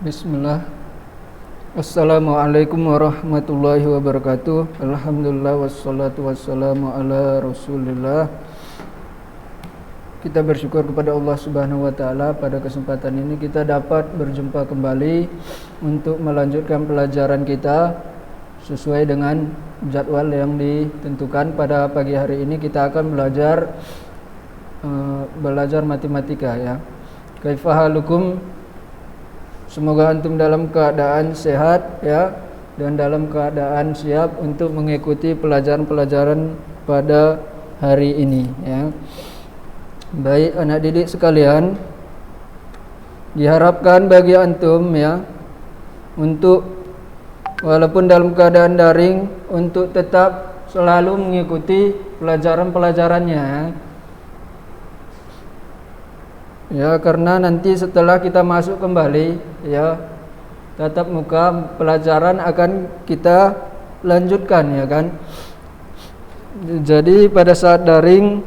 Bismillah. Assalamualaikum warahmatullahi wabarakatuh. Alhamdulillah wassalatu wassalamu ala Rasulillah. Kita bersyukur kepada Allah Subhanahu wa taala pada kesempatan ini kita dapat berjumpa kembali untuk melanjutkan pelajaran kita sesuai dengan jadwal yang ditentukan. Pada pagi hari ini kita akan belajar matematika ya. Kaifahalukum? Semoga antum dalam keadaan sehat ya dan dalam keadaan siap untuk mengikuti pelajaran-pelajaran pada hari ini ya. Baik anak didik sekalian, diharapkan bagi antum ya untuk walaupun dalam keadaan daring untuk tetap selalu mengikuti pelajaran-pelajarannya ya, karena nanti setelah kita masuk kembali ya tatap muka pelajaran akan kita lanjutkan ya kan. Jadi pada saat daring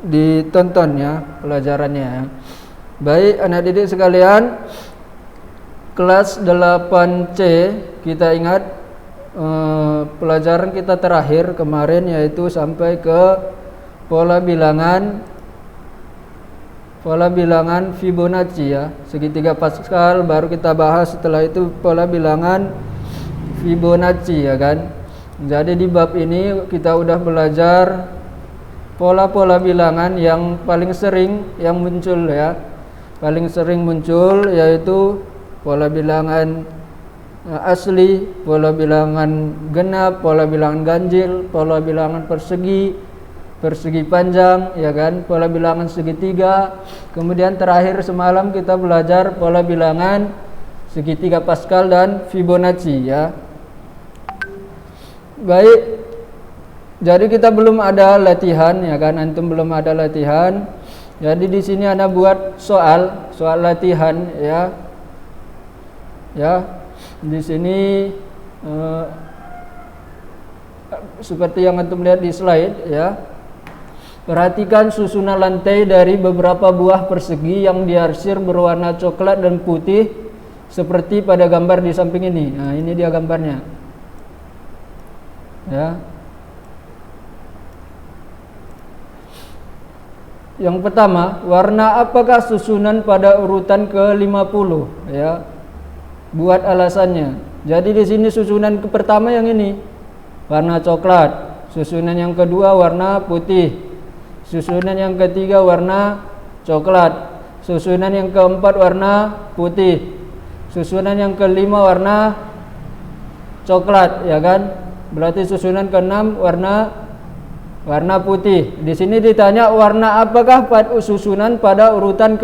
ditonton ya pelajarannya. Baik anak didik sekalian, kelas 8C kita ingat pelajaran kita terakhir kemarin yaitu sampai ke pola bilangan Fibonacci ya, segitiga Pascal baru kita bahas. Setelah itu pola bilangan Fibonacci ya kan. Jadi di bab ini kita udah belajar pola-pola bilangan yang paling sering yang muncul ya. Paling sering muncul yaitu pola bilangan asli, pola bilangan genap, pola bilangan ganjil, pola bilangan persegi panjang ya kan, pola bilangan segitiga. Kemudian terakhir semalam kita belajar pola bilangan segitiga Pascal dan Fibonacci ya. Baik, jadi kita belum ada latihan ya kan, antum belum ada latihan. Jadi di sini ana buat soal latihan ya. Ya, di sini seperti yang antum lihat di slide ya. Perhatikan susunan lantai dari beberapa buah persegi yang diarsir berwarna coklat dan putih seperti pada gambar di samping ini. Nah, ini dia gambarnya. Ya. Yang pertama, warna apakah susunan pada urutan ke-50 ya. Buat alasannya. Jadi di sini susunan pertama yang ini warna coklat, susunan yang kedua warna putih, susunan yang ketiga warna coklat, susunan yang keempat warna putih, susunan yang kelima warna coklat ya kan. Berarti susunan keenam warna putih. Di sini ditanya warna apakah susunan pada urutan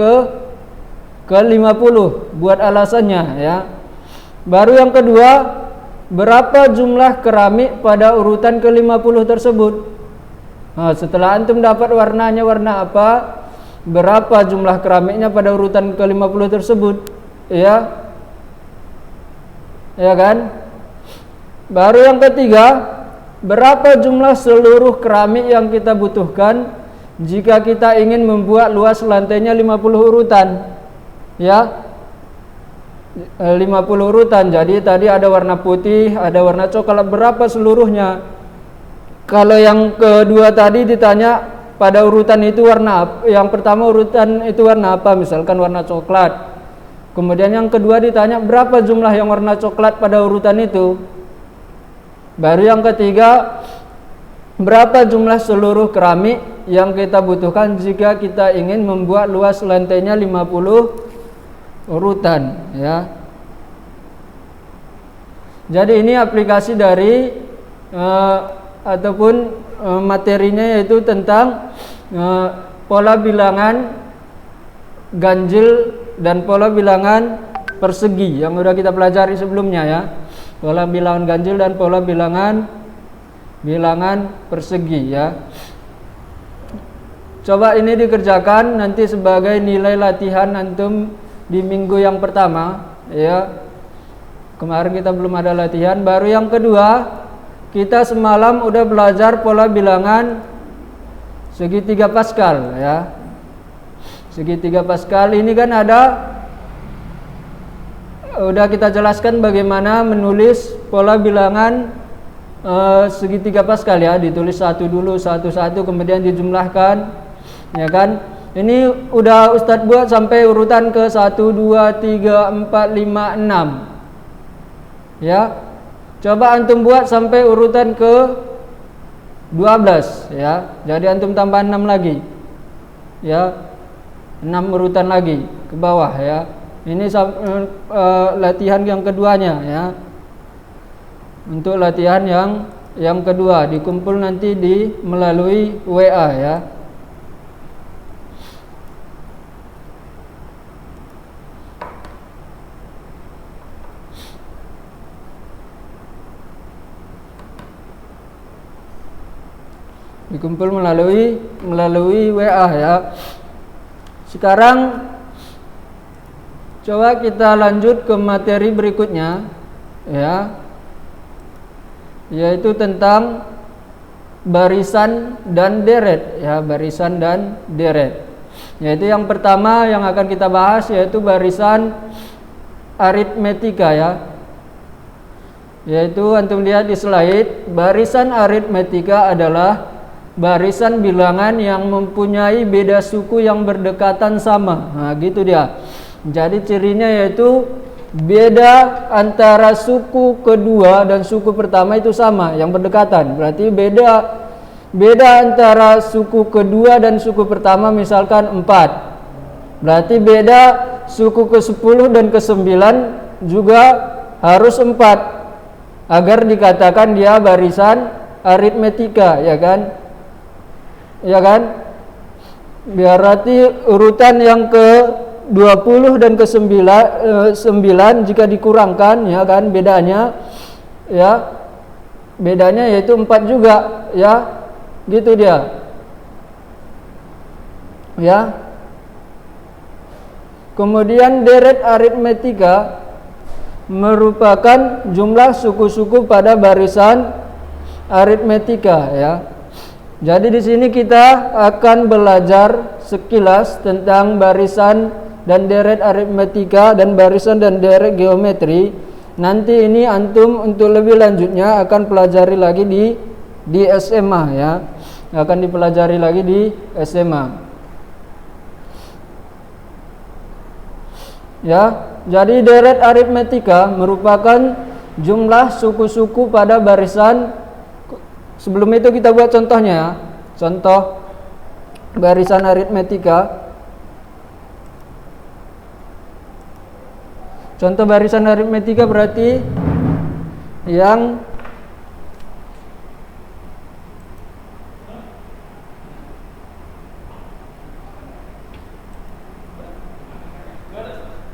ke-50, buat alasannya ya. Baru yang kedua, berapa jumlah keramik pada urutan ke-50 tersebut? Nah, setelah antum dapat warnanya warna apa, berapa jumlah keramiknya pada urutan ke-50 tersebut ya. Ya kan? Baru yang ketiga, berapa jumlah seluruh keramik yang kita butuhkan jika kita ingin membuat luas lantainya 50 urutan ya. 50 urutan. Jadi tadi ada warna putih, ada warna coklat, berapa seluruhnya? Kalau yang kedua tadi ditanya pada urutan itu warna apa? Yang pertama urutan itu warna apa? Misalkan warna coklat. Kemudian yang kedua ditanya berapa jumlah yang warna coklat pada urutan itu. Baru yang ketiga, berapa jumlah seluruh keramik yang kita butuhkan jika kita ingin membuat luas lantainya 50 urutan ya. Jadi ini aplikasi dari ataupun materinya yaitu tentang pola bilangan ganjil dan pola bilangan persegi yang sudah kita pelajari sebelumnya ya. Pola bilangan ganjil dan pola bilangan persegi ya. Coba ini dikerjakan nanti sebagai nilai latihan antum di minggu yang pertama ya. Kemarin kita belum ada latihan. Baru yang kedua, kita semalam udah belajar pola bilangan segitiga Pascal ya. Segitiga Pascal ini kan ada udah kita jelaskan bagaimana menulis pola bilangan segitiga Pascal ya, ditulis satu dulu satu-satu kemudian dijumlahkan, ya kan? Ini udah Ustadz buat sampai urutan ke 1 2 3 4 5 6. Ya. Coba antum buat sampai urutan ke 12 ya. Jadi antum tambah 6 lagi. Ya. 6 urutan lagi ke bawah ya. Ini latihan yang keduanya ya. Untuk latihan yang kedua dikumpul nanti melalui WA ya. Dikumpul melalui WA ya. Sekarang coba kita lanjut ke materi berikutnya ya. Yaitu tentang barisan dan deret ya, barisan dan deret. Yaitu yang pertama yang akan kita bahas yaitu barisan aritmetika ya. Yaitu antum lihat di slide, barisan aritmetika adalah barisan bilangan yang mempunyai beda suku yang berdekatan sama. Nah, gitu dia. Jadi cirinya yaitu beda antara suku kedua dan suku pertama itu sama, yang berdekatan. Berarti beda antara suku kedua dan suku pertama misalkan 4. Berarti beda suku ke-10 dan ke-9 juga harus 4 agar dikatakan dia barisan aritmetika, ya kan? Ya kan? Berarti urutan yang ke 20 dan ke 9 jika dikurangkan ya kan bedanya yaitu 4 juga ya, gitu dia ya. Kemudian deret aritmetika merupakan jumlah suku-suku pada barisan aritmetika ya. Jadi di sini kita akan belajar sekilas tentang barisan dan deret aritmetika dan barisan dan deret geometri. Nanti ini antum untuk lebih lanjutnya akan pelajari lagi di SMA ya. Akan dipelajari lagi di SMA. Ya, jadi deret aritmetika merupakan jumlah suku-suku pada barisan. Sebelum itu kita buat contohnya ya. Contoh barisan aritmetika. Contoh barisan aritmetika berarti yang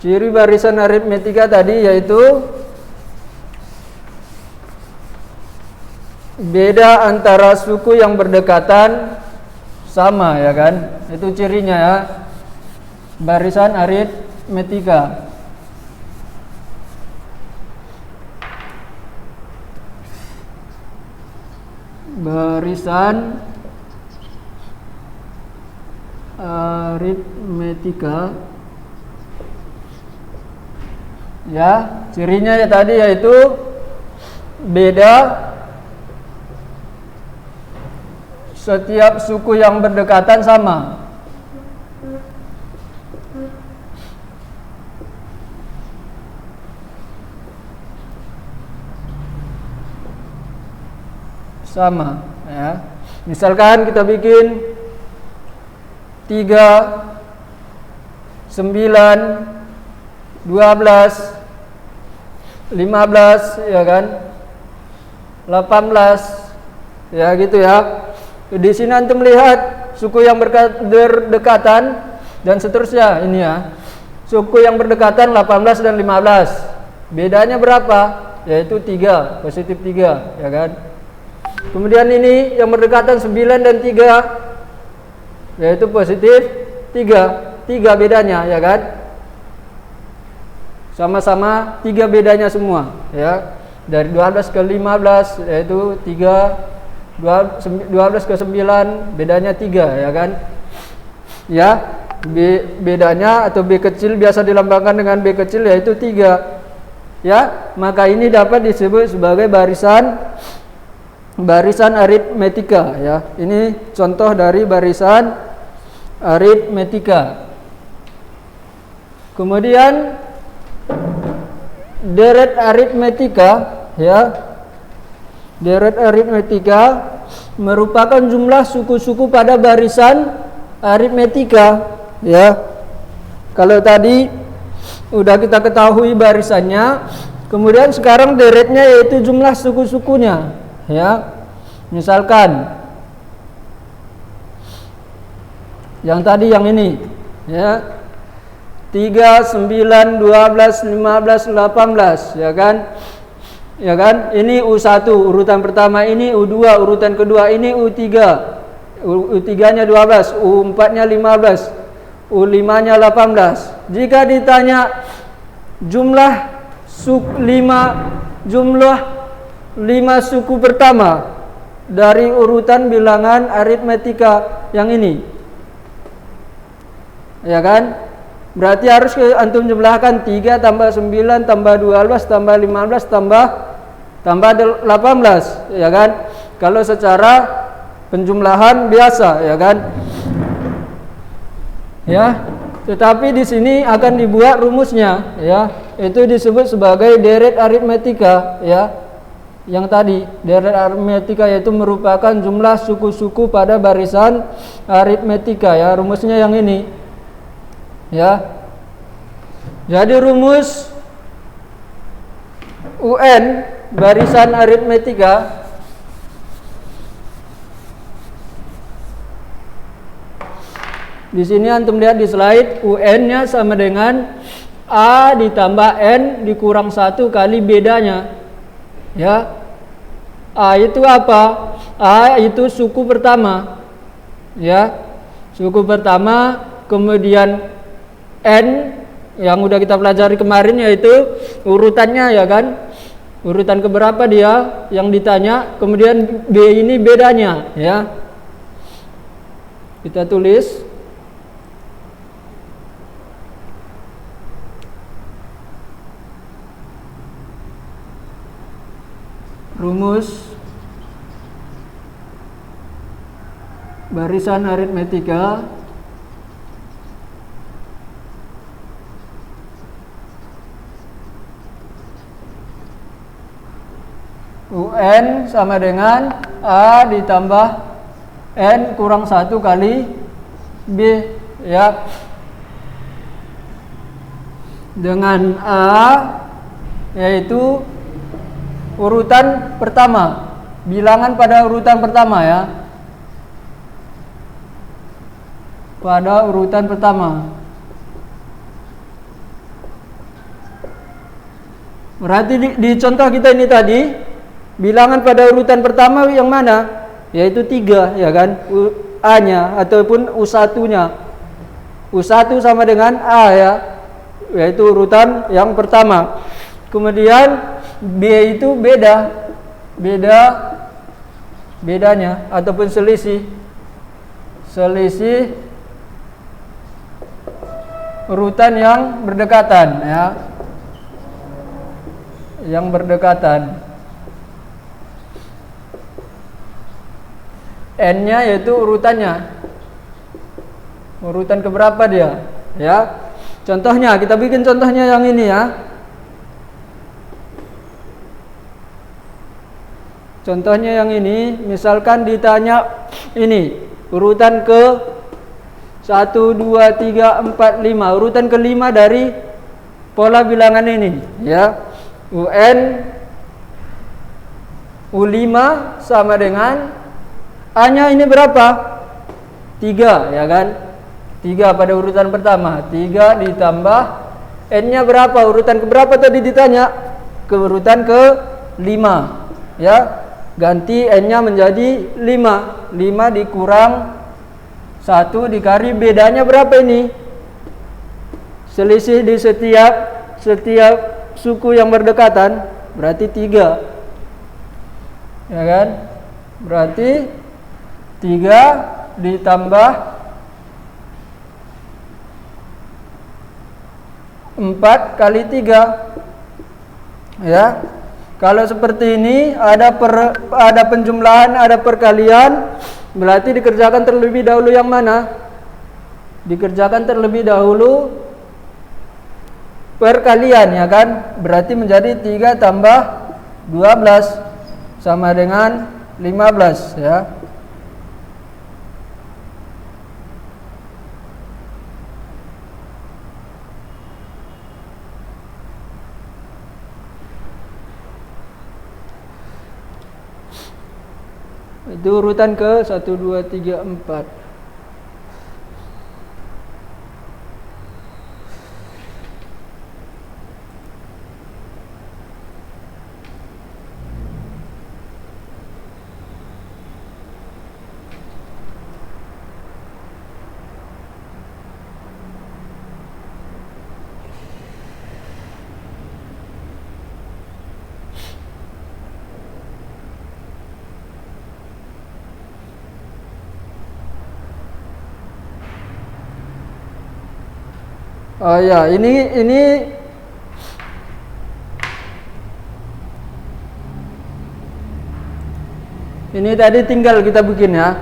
ciri barisan aritmetika tadi yaitu beda antara suku yang berdekatan sama, ya kan? Itu cirinya ya. Barisan aritmetika. Barisan aritmetika ya, cirinya ya tadi yaitu beda setiap suku yang berdekatan sama. Sama ya. Misalkan kita bikin 3 9 12 15 ya kan, 18 ya gitu ya. Di sini antum lihat suku yang berdekatan dan seterusnya ini ya. Suku yang berdekatan 18 dan 15. Bedanya berapa? Yaitu 3, positif 3 ya kan. Kemudian ini yang berdekatan 9 dan 3 yaitu positif 3. 3 bedanya ya kan. Sama-sama 3 bedanya semua ya. Dari 12 ke 15 yaitu 3, 12 ke 9 bedanya 3 ya kan. Ya, bedanya atau B kecil biasa dilambangkan dengan B kecil yaitu 3. ya, maka ini dapat disebut sebagai barisan aritmetika, ya. Ini contoh dari barisan aritmetika. Kemudian deret aritmetika, ya. Deret aritmetika merupakan jumlah suku-suku pada barisan aritmetika, ya. Kalau tadi udah kita ketahui barisannya, kemudian sekarang deretnya yaitu jumlah suku-sukunya, ya. Misalkan yang tadi yang ini, ya. 3, 9, 12, 15, 18, ya kan? Ya kan? Ini U1 urutan pertama, ini U2 urutan kedua, ini U3. U3-nya 12, U4-nya 15, U5-nya 18. Jika ditanya jumlah 5 suku pertama dari urutan bilangan aritmetika yang ini, ya kan? Berarti harus antum jumlahkan 3 tambah 9 tambah 12 tambah 15 tambah 18, ya kan? Kalau secara penjumlahan biasa, ya kan? Ya, tetapi di sini akan dibuat rumusnya, ya. Itu disebut sebagai deret aritmetika, ya. Yang tadi, deret aritmetika yaitu merupakan jumlah suku-suku pada barisan aritmetika, ya. Rumusnya yang ini, ya. Jadi rumus UN barisan aritmetika di sini antum lihat di slide, UN-nya sama dengan A ditambah N dikurang 1 kali bedanya, ya. A itu apa? A itu suku pertama, ya. Suku pertama, kemudian N yang udah kita pelajari kemarin yaitu urutannya, ya kan? Urutan keberapa dia yang ditanya, kemudian B ini bedanya, ya. Kita tulis rumus barisan aritmetika UN sama dengan A ditambah N kurang 1 kali B, ya. Dengan A yaitu urutan pertama, bilangan pada urutan pertama, ya. Pada urutan pertama. Berarti di contoh kita ini tadi, bilangan pada urutan pertama yang mana? Yaitu 3, ya kan? A-nya ataupun U1-nya. U1 sama dengan A, ya. Yaitu urutan yang pertama. Kemudian B itu bedanya ataupun selisih urutan yang berdekatan, ya. Yang berdekatan. N-nya yaitu urutannya. Urutan keberapa dia, ya. Contohnya, kita bikin contohnya yang ini, ya. Contohnya yang ini, misalkan ditanya ini, urutan ke 1, 2, 3, 4, 5, urutan kelima dari pola bilangan ini, ya. UN U5 sama dengan A-nya ini berapa? 3, ya kan? 3 pada urutan pertama. 3 ditambah N-nya berapa? Urutan keberapa tadi ditanya? Ke urutan ke-5, ya. Ganti N-nya menjadi 5. 5 dikurang 1 dikali bedanya berapa ini? Selisih di setiap suku yang berdekatan berarti 3, ya kan? Berarti 3 ditambah 4 kali 3 Ya. Kalau seperti ini ada penjumlahan, ada perkalian, berarti dikerjakan terlebih dahulu yang mana? Dikerjakan terlebih dahulu perkalian, ya kan? Berarti menjadi 3 tambah 12 sama dengan 15, ya. Itu urutan ke 1, 2, 3, 4. Oh ya, ini tadi tinggal kita bikin ya.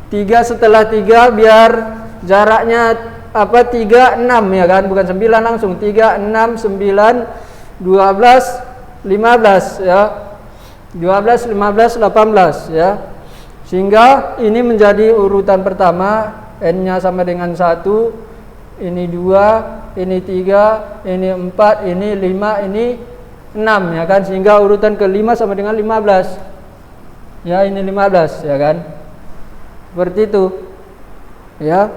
3 setelah 3 biar jaraknya 3, 6 ya kan, bukan 9 langsung. 3, 6, 9, 12, 15 ya. 12, 15, 18 ya. Sehingga ini menjadi urutan pertama, n-nya sama dengan 1. Ini 2, ini 3, ini 4, ini 5, ini 6 ya kan, sehingga urutan ke-5 sama dengan 15. Ya, ini 15 ya kan. Seperti itu. Ya.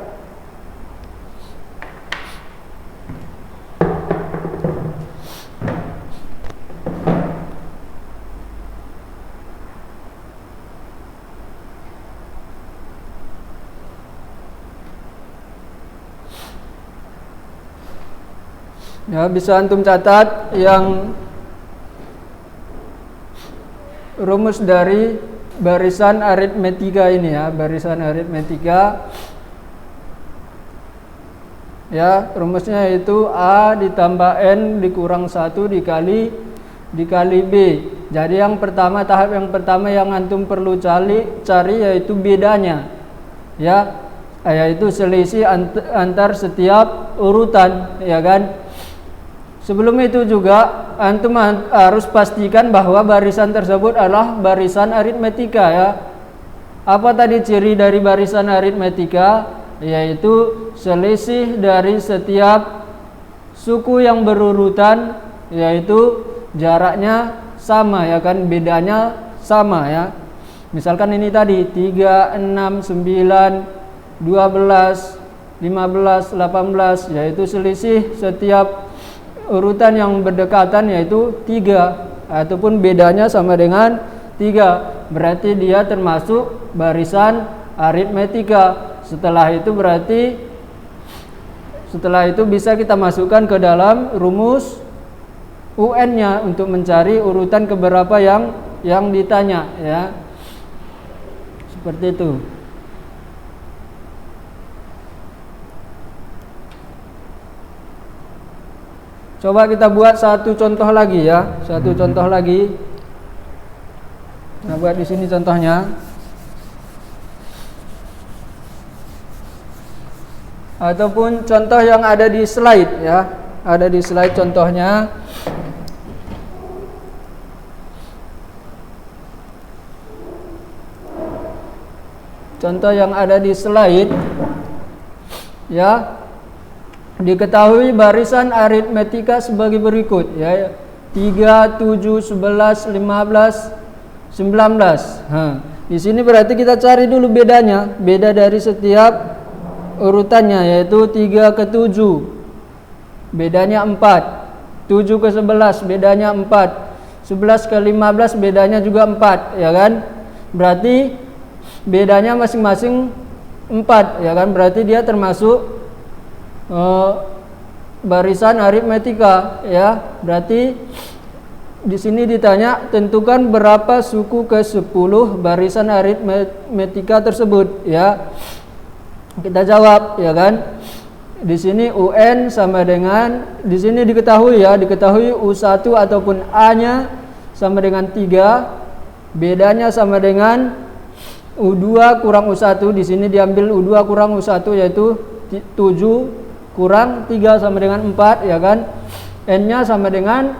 Ya, bisa antum catat yang rumus dari barisan aritmetika ini ya, barisan aritmetika. Ya, rumusnya itu A ditambah N dikurang 1 dikali B. Jadi yang pertama, tahap yang pertama yang antum perlu cari yaitu bedanya. Ya, yaitu selisih antar setiap urutan, ya kan? Sebelum itu juga antum harus pastikan bahwa barisan tersebut adalah barisan aritmetika ya. Apa tadi ciri dari barisan aritmetika? Yaitu selisih dari setiap suku yang berurutan, yaitu jaraknya sama ya kan, bedanya sama ya. Misalkan ini tadi 3, 6, 9, 12, 15, 18, yaitu selisih setiap urutan yang berdekatan yaitu 3 ataupun bedanya sama dengan 3, berarti dia termasuk barisan aritmetika. Setelah itu bisa kita masukkan ke dalam rumus UN-nya untuk mencari urutan keberapa yang ditanya ya. Seperti itu. Coba kita buat satu contoh lagi ya, satu contoh lagi. Nah, buat di sini contohnya. Ataupun contoh yang ada di slide ya, ada di slide contohnya. Contoh yang ada di slide ya. Diketahui barisan aritmetika sebagai berikut ya. 3, 7, 11, 15, 19. Di sini berarti kita cari dulu bedanya, beda dari setiap urutannya, yaitu 3 ke 7 bedanya 4, 7 ke 11 bedanya 4, 11 ke 15 bedanya juga 4 ya kan. Berarti bedanya masing-masing 4 ya kan, berarti dia termasuk barisan aritmetika ya. Berarti di sini ditanya tentukan berapa suku ke-10 barisan aritmetika tersebut ya. Kita jawab ya kan. Di sini UN sama dengan, di sini diketahui U1 ataupun A-nya sama dengan 3. Bedanya sama dengan U2 kurang U1. Di sini diambil U2 kurang U1 yaitu 7 kurang 3 sama dengan 4 ya kan. N-nya sama dengan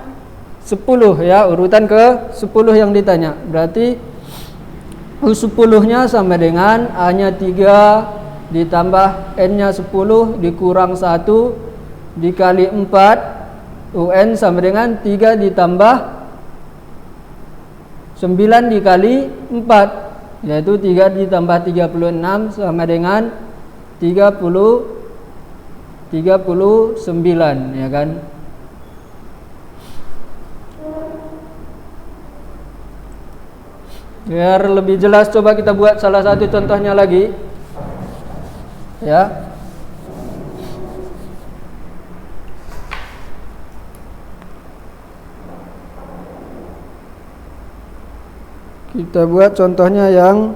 10 ya, urutan ke 10 yang ditanya. Berarti U10-nya sama dengan A-nya 3 ditambah N-nya 10 dikurang 1 dikali 4, UN sama dengan 3 ditambah 9 dikali 4, yaitu 3 ditambah 36 sama dengan 39 ya kan. Biar lebih jelas coba kita buat salah satu contohnya lagi. Ya. Kita buat contohnya yang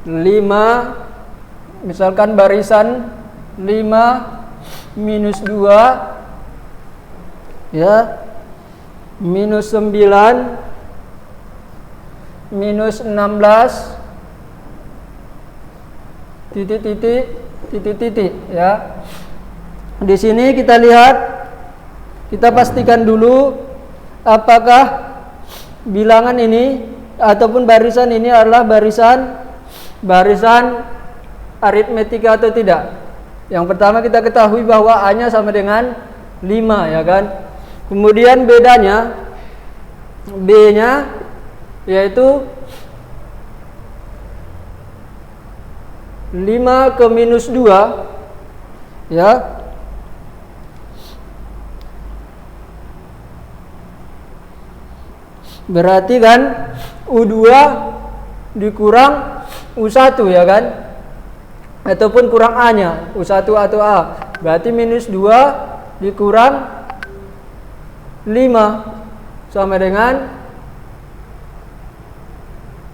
lima, misalkan barisan 5 minus 2 ya, minus 9 minus 16 titik ya. Di sini kita lihat, kita pastikan dulu apakah bilangan ini ataupun barisan ini adalah barisan aritmetika atau tidak. Yang pertama kita ketahui bahwa A-nya sama dengan 5 ya kan. Kemudian bedanya B-nya yaitu 5 ke minus 2 ya. Berarti kan U2 dikurang U1 ya kan, ataupun kurang A-nya, U1 atau A. Berarti minus 2 dikurang 5 sama dengan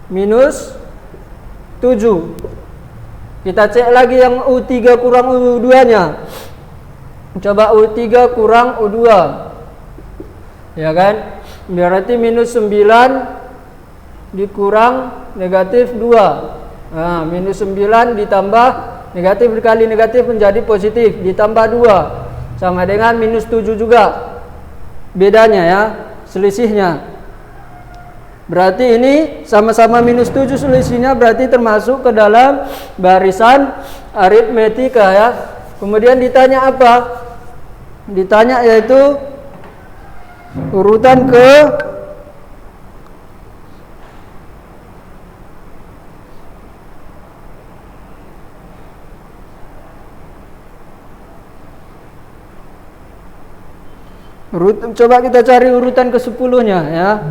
minus 7. Kita cek lagi yang U3 kurang U2 nya. Coba U3 kurang U2 ya kan, berarti minus 9 dikurang negatif 2. Nah, minus 9 ditambah negatif dikali negatif menjadi positif, ditambah 2 sama dengan minus 7 juga. Bedanya ya, selisihnya. Berarti ini sama-sama minus 7 selisihnya, berarti termasuk ke dalam barisan aritmetika ya. Kemudian ditanya apa? Ditanya yaitu urutan ke coba kita cari urutan ke 10-nya ya.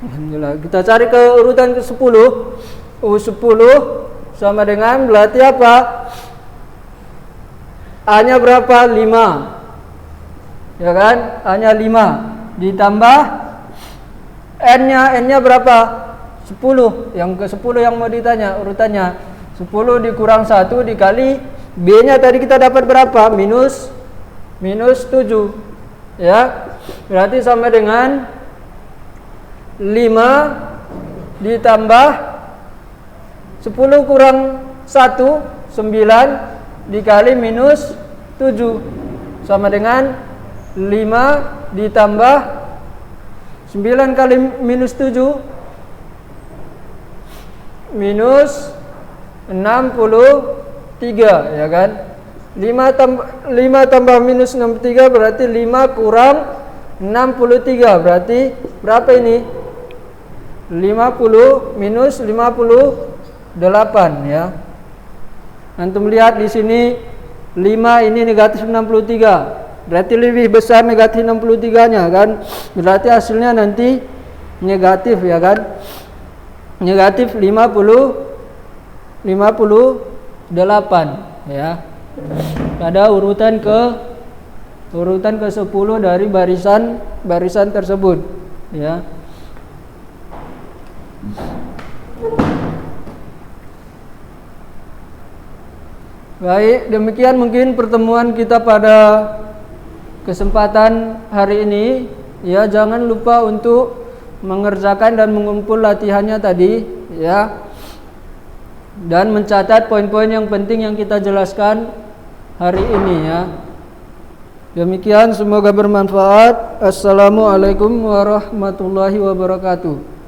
Alhamdulillah. Kita cari ke urutan ke 10. U10 sama dengan berarti apa? A-nya berapa? 5. Ya kan? A-nya 5 ditambah N-nya berapa? 10. Yang ke 10 yang mau ditanya urutannya. 10 dikurang 1 dikali B-nya tadi kita dapat berapa? Minus 7 ya. Berarti sama dengan 5 ditambah 10 kurang 1 9 dikali minus 7 sama dengan 5 ditambah 9 kali minus 7 minus 63 ya kan. 5 tambah minus 63 berarti 5 kurang 63 berarti berapa ini? 50 minus 58 ya. Antum lihat di sini 5 ini negatif 63. Berarti lebih besar negatif 63-nya kan. Berarti hasilnya nanti negatif ya kan. Negatif 58 ya. pada urutan ke-10 dari barisan tersebut, ya. Baik, demikian mungkin pertemuan kita pada kesempatan hari ini. Ya, jangan lupa untuk mengerjakan dan mengumpul latihannya tadi, ya. Dan mencatat poin-poin yang penting yang kita jelaskan hari ini, ya. Demikian, semoga bermanfaat. Assalamualaikum warahmatullahi wabarakatuh.